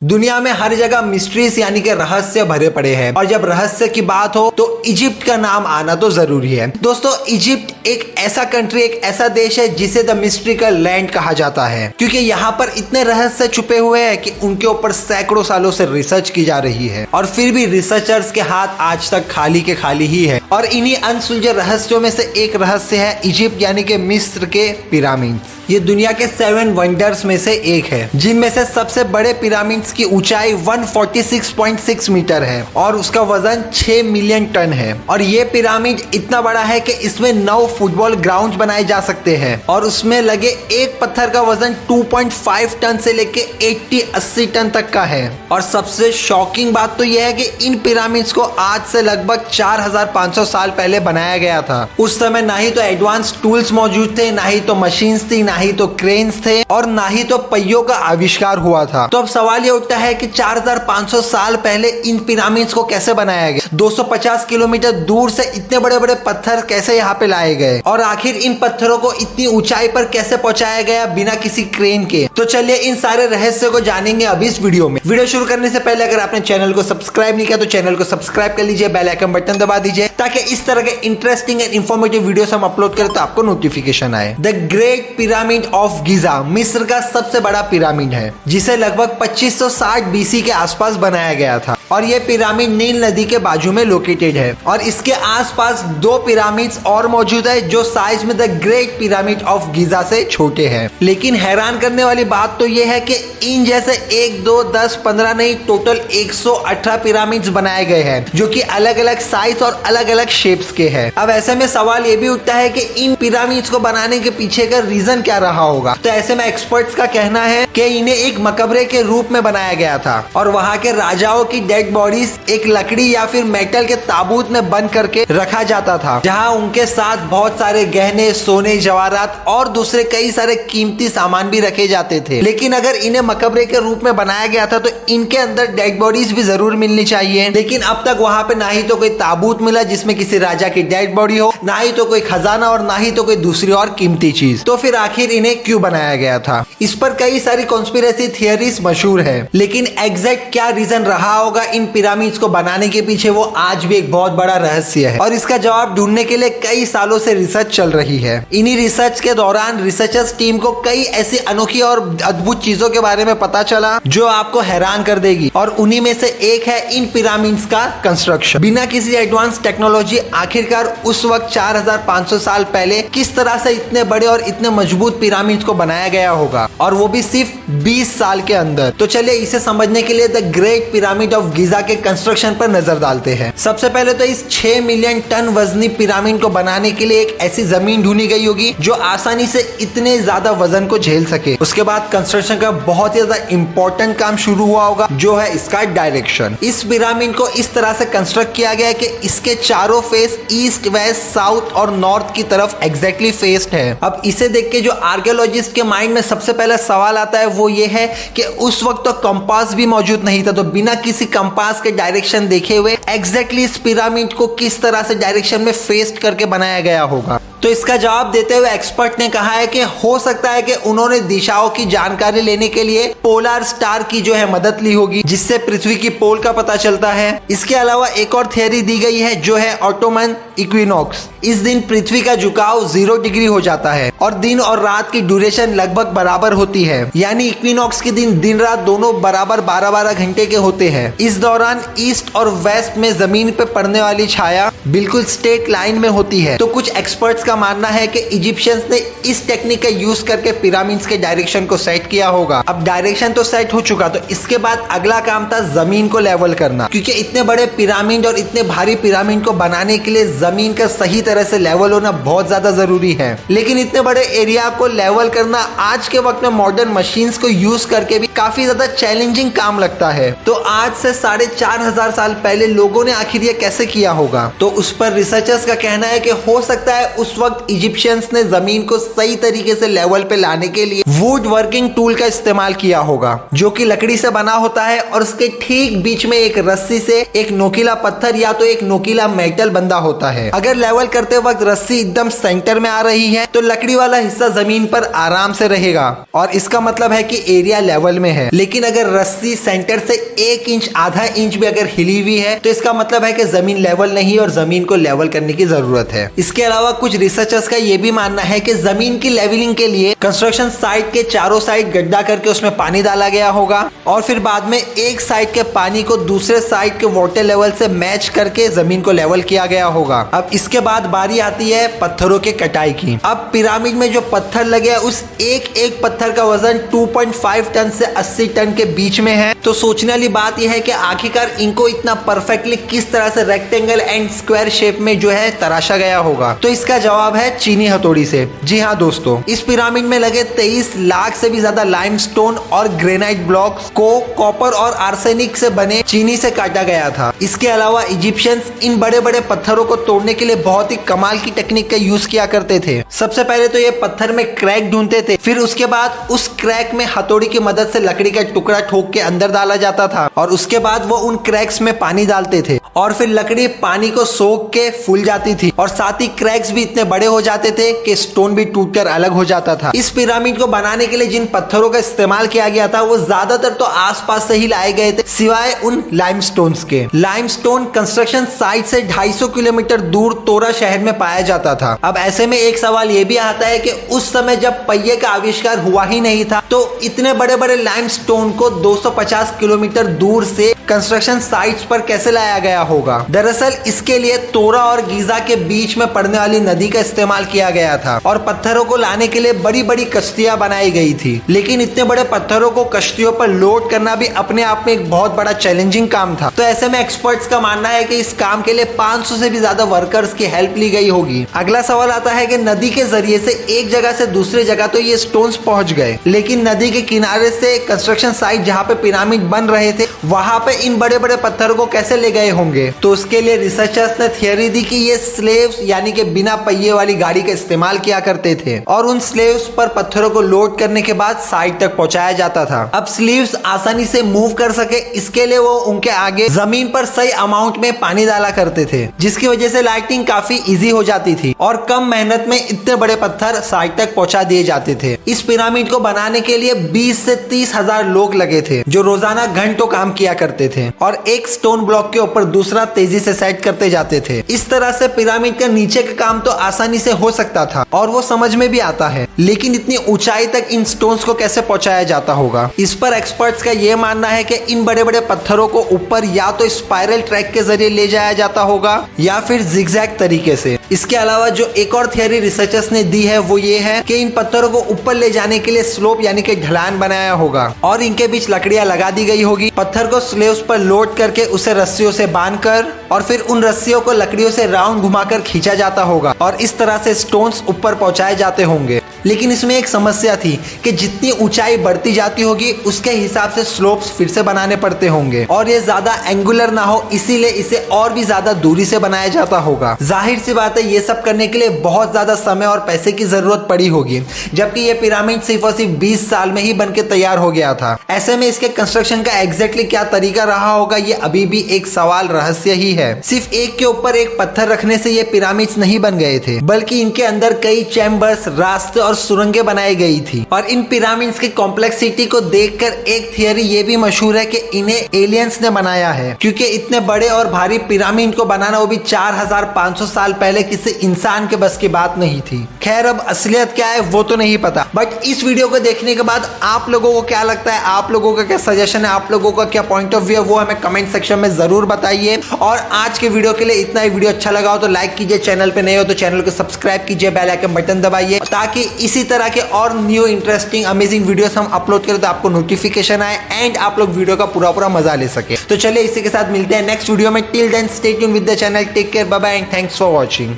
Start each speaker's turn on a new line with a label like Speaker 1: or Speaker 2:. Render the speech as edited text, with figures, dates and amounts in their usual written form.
Speaker 1: दुनिया में हर जगह मिस्ट्रीज यानी कि रहस्य भरे पड़े हैं और जब रहस्य की बात हो तो इजिप्ट का नाम आना तो जरूरी है। दोस्तों, इजिप्ट एक ऐसा कंट्री, एक ऐसा देश है जिसे द मिस्ट्रिकल लैंड कहा जाता है, क्योंकि यहाँ पर इतने रहस्य छुपे हुए हैं कि उनके ऊपर सैकड़ों सालों से रिसर्च की जा रही है और फिर भी रिसर्चर्स के हाथ आज तक खाली के खाली ही है। और इन्हीं अनसुलझे रहस्यों में से एक रहस्य है इजिप्ट यानी कि मिस्र के पिरामिड्स। ये दुनिया के 7 वंडर्स में से एक है, जिनमें से सबसे बड़े पिरामिड्स की ऊंचाई 146.6 मीटर है और उसका वजन 6 मिलियन टन है। और ये पिरामिड इतना बड़ा है कि इसमें 9 फुटबॉल ग्राउंड बनाए जा सकते हैं और उसमें लगे एक पत्थर का वजन 2.5 टन से लेके 80-80 टन तक का है। और सबसे शॉकिंग बात तो यह है कि इन पिरामिड्स को आज से लगभग 4500 साल पहले बनाया गया था। उस समय ना ही तो एडवांस टूल्स मौजूद थे, ना ही तो मशीन्स थी, ना ही तो क्रेन्स थे और ना ही तो पहियों का आविष्कार हुआ था। तो अब सवाल ये उठता है कि 4500 साल पहले इन पिरामिड्स को कैसे बनाया गया? 250 किलोमीटर दूर से इतने बड़े बड़े पत्थर कैसे यहाँ पे लाए गए और आखिर इन पत्थरों को इतनी ऊंचाई पर कैसे पहुंचाया गया बिना किसी क्रेन के? तो चलिए इन सारे रहस्य को जानेंगे अब इस वीडियो में। वीडियो शुरू करने से पहले अगर आपने चैनल को सब्सक्राइब नहीं किया तो चैनल को सब्सक्राइब कर लीजिए, बेल आइकन बटन दबा दीजिए ताकि इस तरह के इंटरेस्टिंग एंड इंफॉर्मेटिव वीडियोस हम अपलोड करें तो आपको नोटिफिकेशन आए। द ग्रेट पिरामिड ऑफ गिजा मिस्र का सबसे बड़ा पिरामिड है, जिसे लगभग 2560 बीसी के आसपास बनाया गया था और यह पिरामिड नील नदी के बाजू में लोकेटेड है। और इसके आसपास 2 पिरामिड्स और मौजूद है जो साइज में द ग्रेट पिरामिड ऑफ गिजा से छोटे हैं। लेकिन हैरान करने वाली बात तो यह है कि इन जैसे 1, 2, 10, 15 नहीं, टोटल 118 पिरामिड्स बनाए गए हैं जो कि अलग अलग साइज और अलग अलग शेप्स के हैं। अब ऐसे में सवाल ये भी उठता है कि इन पिरामिड्स को बनाने के पीछे का रीजन क्या रहा होगा? तो ऐसे में एक्सपर्ट्स का कहना है कि इन्हें एक मकबरे के रूप में बनाया गया था और वहाँ के राजाओं की डेड बॉडीज एक लकड़ी या फिर मेटल के ताबूत में बंद करके रखा जाता था, जहाँ उनके साथ बहुत सारे गहने, सोने, जवाहरात और दूसरे कई सारे कीमती सामान भी रखे जाते थे। लेकिन अगर इन्हें मकबरे के रूप में बनाया गया था तो इनके अंदर डेड बॉडीज भी जरूर मिलनी चाहिए। लेकिन अब तक वहाँ पे ना ही तो कोई ताबूत मिला जिसमें किसी राजा की डेड बॉडी हो, ना ही तो कोई खजाना और ना ही तो कोई दूसरी और कीमती चीज। तो फिर आखिर इन्हें क्यों बनाया गया था? इस पर कई सारी कॉन्स्पिरेसी थियरीज मशहूर है, लेकिन एग्जैक्ट क्या रीजन रहा होगा इन पिरामिड्स को बनाने के पीछे वो आज भी एक बहुत बड़ा रहस्य है और इसका जवाब ढूंढने के लिए कई सालों से रिसर्च चल रही है। इन्हीं रिसर्च के दौरान रिसर्चर्स टीम को कई ऐसी अनोखी और अद्भुत चीजों के बारे में पता चला जो आपको हैरान कर देगी और उन्हीं में से एक है इन पिरामिड्स का कंस्ट्रक्शन। बिना किसी एडवांस टेक्नोलॉजी आखिरकार उस वक्त 4500 साल पहले किस तरह से इतने बड़े और इतने मजबूत पिरामिड्स को बनाया गया होगा, और वो भी सिर्फ 20 साल के अंदर। तो चलिए इसे समझने के लिए द ग्रेट पिरामिड ऑफ गिजा के कंस्ट्रक्शन पर नजर डालते हैं। सबसे पहले तो इस 6 मिलियन टन वजनी पिरामिड को बनाने के लिए एक ऐसी जमीन ढूंढी गई होगी जो आसानी से इतने ज्यादा वजन को झेल सके। उसके बाद कंस्ट्रक्शन का बहुत ही ज्यादा इंपॉर्टेंट काम शुरू हुआ होगा जो है इसका डायरेक्शन। इस पिरामिड को इस तरह से कंस्ट्रक्ट किया गया है कि इसके चारों फेस ईस्ट, वेस्ट, साउथ और नॉर्थ की तरफ एग्जैक्टली फेस्ड है। अब इसे देख के जो आर्कियोलॉजिस्ट के माइंड में सबसे पहले सवाल आता है वो ये है कि उस वक्त तो कंपास भी मौजूद नहीं था, तो बिना किसी कंपास के डायरेक्शन देखे हुए एग्जैक्टली इस पिरामिड को किस तरह से डायरेक्शन में फेस्ड करके बनाया गया होगा? तो इसका जवाब देते हुए एक्सपर्ट ने कहा है कि हो सकता है कि उन्होंने दिशाओं की जानकारी लेने के लिए पोलर स्टार की जो है मदद ली होगी, जिससे पृथ्वी की पोल का पता चलता है। इसके अलावा एक और थियरी दी गई है जो है ऑटोमन इक्विनॉक्स। इस दिन पृथ्वी का झुकाव 0 डिग्री हो जाता है और दिन और रात की ड्यूरेशन लगभग बराबर होती है, यानी इक्विनॉक्स के दिन रात दोनों बराबर 12-12 घंटे के होते हैं। इस दौरान ईस्ट और वेस्ट में जमीन पे पड़ने वाली छाया बिल्कुल स्ट्रेट लाइन में होती है। तो कुछ एक्सपर्ट्स का मानना है कि इजिप्शियंस ने इस टेक्निक का यूज करके पिरामिड्स के डायरेक्शन को सेट किया होगा। अब डायरेक्शन तो सेट हो चुका, तो इसके बाद अगला काम था जमीन को लेवल करना, क्योंकि इतने बड़े पिरामिड और इतने भारी पिरामिड को बनाने के लिए जमीन का सही तरह से लेवल होना बहुत ज्यादा जरूरी है। लेकिन इतने बड़े एरिया को लेवल करना आज के वक्त में मॉडर्न मशीन्स को यूज करके भी काफी ज्यादा चैलेंजिंग काम लगता है। तो आज से 4500 साल पहले लोगों ने आखिर ये कैसे किया होगा? तो उस पर रिसर्चर्स का कहना है कि हो सकता है उस वक्त इजिप्शियंस ने जमीन को सही तरीके से लेवल पे लाने के लिए वुड वर्किंग टूल का इस्तेमाल किया होगा, जो कि लकड़ी से बना होता है और उसके ठीक बीच में एक रस्सी से एक नोकीला पत्थर या तो एक नोकीला मेटल बंधा होता है। अगर लेवल करते वक्त रस्सी एकदम सेंटर में आ रही है तो लकड़ी वाला हिस्सा जमीन पर आराम से रहेगा और इसका मतलब है कि एरिया लेवल में है। लेकिन अगर रस्सी सेंटर से 1 इंच आधा इंच भी अगर हिली हुई है तो इसका मतलब है कि जमीन लेवल नहीं और जमीन को लेवल करने की जरूरत है। इसके अलावा कुछ रिसर्चर्स का यह भी मानना है कि जमीन की लेवलिंग के लिए कंस्ट्रक्शन साइट के चारों साइड गड्ढा करके उसमें पानी डाला गया होगा और फिर बाद में एक साइड के पानी को दूसरे साइड के वाटर लेवल से मैच करके जमीन को लेवल किया गया होगा। अब इसके बाद बारी आती है पत्थरों के कटाई की। अब पिरामिड में जो पत्थर लगे उस एक एक पत्थर का वजन 2.5 टन से 80 टन के बीच में है। तो सोचने वाली बात यह है कि आखिरकार इनको इतना परफेक्टली किस तरह से रेक्टेंगल एंड स्क्वायर शेप में जो है तराशा गया होगा। तो इसका जवाब है चीनी हथौड़ी से। जी हाँ दोस्तों, इस पिरामिड में लगे 23 लाख से भी ज्यादा लाइमस्टोन और ग्रेनाइट ब्लॉक्स को कॉपर और आर्सेनिक से बने चीनी से काटा गया था। इसके अलावा इजिप्शियंस इन बड़े बड़े पत्थरों को तोड़ने के लिए बहुत ही कमाल की टेक्निक का यूज किया करते थे। सबसे पहले तो ये पत्थर में क्रैक ढूंढते थे, फिर उसके बाद उस क्रैक में हथौड़ी की मदद से लकड़ी का टुकड़ा ठोक के अंदर डाला जाता था और उसके बाद वो उन क्रैक्स में पानी डालते थे और फिर लकड़ी पानी को सोख के फूल जाती थी और साथ ही क्रैक्स भी इतने बड़े हो जाते थे कि स्टोन भी टूटकर अलग हो जाता था। इस पिरामिड को बनाने के लिए जिन पत्थरों का इस्तेमाल किया गया था वो ज्यादातर तो आसपास से ही लाए गए थे, सिवाय उन लाइमस्टोन्स के। लाइमस्टोन कंस्ट्रक्शन साइट से 250 किलोमीटर दूर तोरा शहर में पाया जाता था। अब ऐसे में एक सवाल ये भी आता है कि उस समय जब पहिए का आविष्कार हुआ ही नहीं था तो इतने बड़े बड़े लाइमस्टोन को 250 किलोमीटर दूर से कंस्ट्रक्शन साइट्स पर कैसे लाया गया होगा। दरअसल इसके लिए तोरा और गीजा के बीच में पड़ने वाली नदी का इस्तेमाल किया गया था और पत्थरों को लाने के लिए बड़ी बड़ी कश्तियां बनाई गई थी। लेकिन इतने बड़े पत्थरों को कश्तियों पर लोड करना भी अपने आप में एक बहुत बड़ा चैलेंजिंग काम था। तो ऐसे में एक्सपर्ट्स का मानना है कि इस काम के लिए 500 से भी ज्यादा वर्कर्स की हेल्प ली गई होगी। अगला सवाल आता है कि नदी के जरिए से एक जगह से दूसरी जगह तो ये स्टोन्स पहुंच गए, लेकिन नदी के किनारे से कंस्ट्रक्शन साइट जहाँ पे पिरामिड बन रहे थे वहां पे इन बड़े बड़े पत्थरों को कैसे ले गए होंगे। तो उसके लिए रिसर्चर्स ने थियरी दी कि ये स्लेव्स यानी कि बिना पहिए वाली गाड़ी का इस्तेमाल किया करते थे और उन स्लेव्स पर पत्थरों को लोड करने के बाद साइट तक पहुंचाया जाता था। अब स्लेव्स आसानी से मूव कर सके इसके लिए वो उनके आगे जमीन पर सही अमाउंट में पानी डाला करते थे, जिसकी वजह से लाइटिंग काफी इजी हो जाती थी और कम मेहनत में इतने बड़े पत्थर साइट तक पहुंचा दिए जाते थे। इस पिरामिड को बनाने के लिए 20 से 30 हजार लोग लगे थे जो रोजाना घंटों काम किया करते थे और एक स्टोन ब्लॉक के ऊपर दूसरा तेजी से सेट करते जाते थे। इस तरह से पिरामिड का नीचे का काम तो आसानी से हो सकता था और वो समझ में भी आता है, लेकिन इतनी ऊंचाई तक इन स्टोन्स को कैसे पहुंचाया जाता होगा। इस पर एक्सपर्ट्स का ये मानना है कि इन बड़े बड़े पत्थरों को ऊपर या तो स्पाइरल ट्रैक के जरिए ले जाया जाता होगा या फिर जिगजैग तरीके से। इसके अलावा जो एक और थियरी रिसर्चर्स ने दी है वो ये है कि इन पत्थरों को ऊपर ले जाने के लिए स्लोप यानी कि ढलान बनाया होगा और इनके बीच लकड़ियां लगा दी गई होगी। पत्थर को स्लेव्स पर लोड करके उसे रस्सियों से बांधकर और फिर उन रस्सियों को लकड़ियों से राउंड घुमाकर खींचा जाता होगा और इस तरह से स्टोन्स ऊपर पहुंचाए जाते होंगे। लेकिन इसमें एक समस्या थी कि जितनी ऊंचाई बढ़ती जाती होगी उसके हिसाब से स्लोप्स फिर से बनाने पड़ते होंगे और ये ज्यादा एंगुलर ना हो इसीलिए इसे और भी ज्यादा दूरी से बनाया जाता होगा। जाहिर सी बात है ये सब करने के लिए बहुत ज्यादा समय और पैसे की जरूरत पड़ी होगी, जबकि ये पिरामिड सिर्फ और सिर्फ 20 साल में ही बनके तैयार हो गया था। ऐसे में इसके कंस्ट्रक्शन का एग्जैक्टली क्या तरीका रहा होगा ये अभी भी एक सवाल रहस्य ही है। सिर्फ एक के ऊपर एक पत्थर रखने से ये पिरामिड्स नहीं बन गए थे, बल्कि इनके अंदर कई चैम्बर्स, रास्ते और सुरंगें बनाई गई थी। और इन पिरामिड्स की कॉम्प्लेक्सिटी को देखकर एक थियरी ये भी मशहूर है कि इन्हें एलियंस ने बनाया है, क्योंकि इतने बड़े और भारी पिरामिड को बनाना वो भी 4500 साल पहले किसी इंसान के बस की बात नहीं थी। खैर अब असलियत क्या है वो तो नहीं पता, बट इस वीडियो को देखने के बाद आप लोगों को क्या लगता है, आप लोगों का क्या सजेशन है, आप लोगों का क्या पॉइंट ऑफ व्यू है वो हमें कमेंट सेक्शन में जरूर बताइए। और आज के वीडियो के लिए इतना ही। वीडियो अच्छा लगा हो तो लाइक कीजिए, चैनल पे नए हो तो चैनल को सब्सक्राइब कीजिए, बेल आइकन बटन दबाइए ताकि इसी तरह के और न्यू इंटरेस्टिंग अमेजिंग वीडियोस हम अपलोड करें तो आपको नोटिफिकेशन आए एंड आप लोग वीडियो का पूरा मजा ले सके। तो चलिए इसी के साथ मिलते हैं नेक्स्ट वीडियो में। Till then stay tuned with the channel, take care, bye bye and thanks for watching.